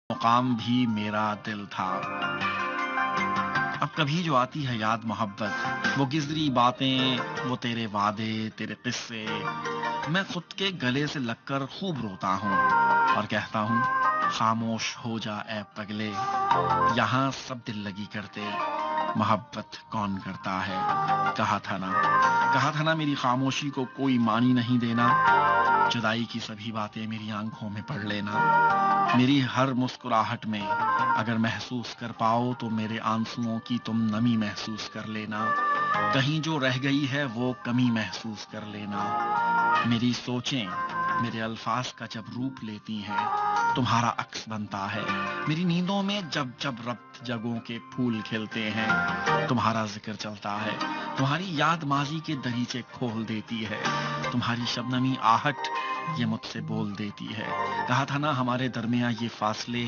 मुकाम भी मेरा दिल था। अब कभी जो आती है याद मोहब्बत, वो गिजरी बातें, वो तेरे वादे, तेरे किस्से, मैं खुद के गले से लगकर खूब रोता हूँ और कहता हूँ, खामोश हो जा ऐ पगले, यहाँ सब दिल लगी करते, मोहब्बत कौन करता है। कहा था ना, कहा था ना मेरी खामोशी को कोई मानी नहीं देना, जुदाई की सभी बातें मेरी आंखों में पढ़ लेना। मेरी हर मुस्कुराहट में अगर महसूस कर पाओ तो मेरे आंसुओं की तुम नमी महसूस कर लेना। कहीं जो रह गई है वो कमी महसूस कर लेना। मेरी सोचें मेरे अल्फाज का जब रूप लेती हैं, तुम्हारा अक्स बनता है। मेरी नींदों में जब जब रब्त जगों के फूल खिलते हैं, तुम्हारा जिक्र चलता है। तुम्हारी याद माजी के दरीचे खोल देती है। तुम्हारी शबनमी आहट ये मुझसे बोल देती है। कहा था ना हमारे दरमियां ये फासले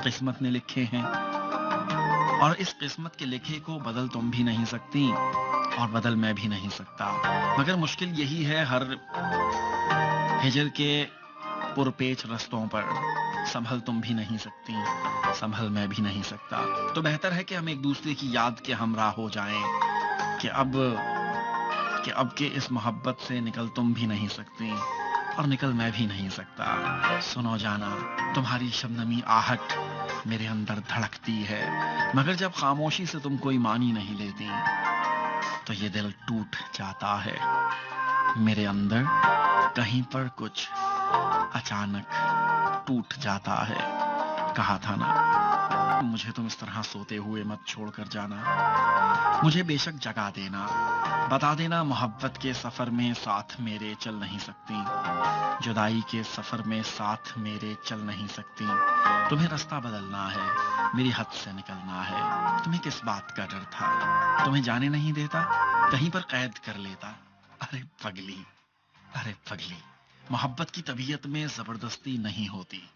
किस्मत ने लिखे हैं, और इस किस्मत के लिखे को बदल तुम भी नहीं सकती और बदल मैं भी नहीं सकता। मगर मुश्किल यही है, हर हिजर के पुरपेच रस्तों पर संभल तुम भी नहीं सकती, संभल मैं भी नहीं सकता। तो बेहतर है कि हम एक दूसरे की याद के हमरा हो जाएं, कि अब के इस मोहब्बत से निकल तुम भी नहीं सकती और निकल मैं भी नहीं सकता। सुनो जाना, तुम्हारी शबनमी आहट मेरे अंदर धड़कती है, मगर जब खामोशी से तुम कोई मानी नहीं लेती तो ये दिल टूट जाता है। मेरे अंदर कहीं पर कुछ अचानक टूट जाता है। कहा था ना, मुझे तुम इस तरह सोते हुए मत छोड़कर जाना। मुझे बेशक जगा देना, बता देना मोहब्बत के सफर में साथ मेरे चल नहीं सकती, जुदाई के सफर में साथ मेरे चल नहीं सकती। तुम्हें रास्ता बदलना है, मेरी हद से निकलना है। तुम्हें किस बात का डर था, तुम्हें जाने नहीं देता, कहीं पर कैद कर लेता। अरे पगली, अरे पगली, मोहब्बत की तबीयत में जबरदस्ती नहीं होती।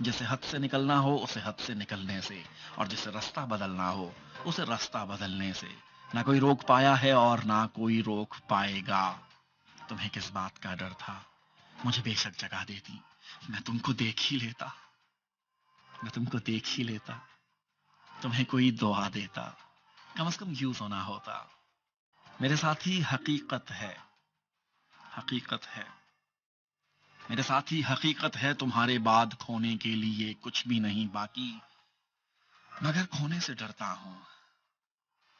जिसे हद से निकलना हो उसे हद से निकलने से, और जिसे रास्ता बदलना हो उसे रास्ता बदलने से। ना कोई रोक पाया है और ना कोई रोक पाएगा। तुम्हें किस बात का डर था, मुझे बेशक जगा देती, मैं तुमको देख ही लेता, मैं तुमको देख ही लेता, तुम्हें कोई दुआ देता, कम से कम यूं होना होता। मेरे साथ ही हकीकत है, हकीकत है, मेरे साथ ही हकीकत है, तुम्हारे बाद खोने के लिए कुछ भी नहीं बाकी, मगर खोने से डरता हूं,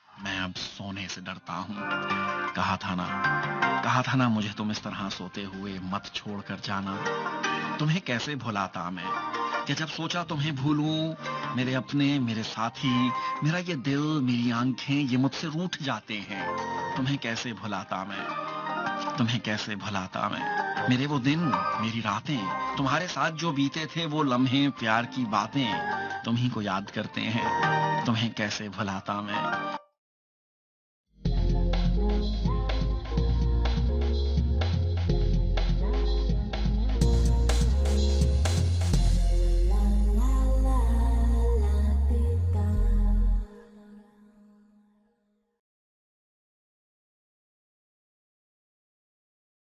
मैं अब सोने से डरता हूं। कहा था ना, कहा था ना मुझे तुम इस तरह सोते हुए मत छोड़ कर जाना। तुम्हें कैसे भुलाता मैं, कि जब सोचा तुम्हें भूलूं, मेरे अपने, मेरे साथी, मेरा ये दिल, मेरी आंखें, ये मुझसे रूठ जाते हैं। तुम्हें कैसे भुलाता मैं, तुम्हें कैसे भुलाता मैं। मेरे वो दिन, मेरी रातें, तुम्हारे साथ जो बीते थे वो लम्हे, प्यार की बातें, तुम ही को याद करते हैं। तुम्हें कैसे भुलाता मैं।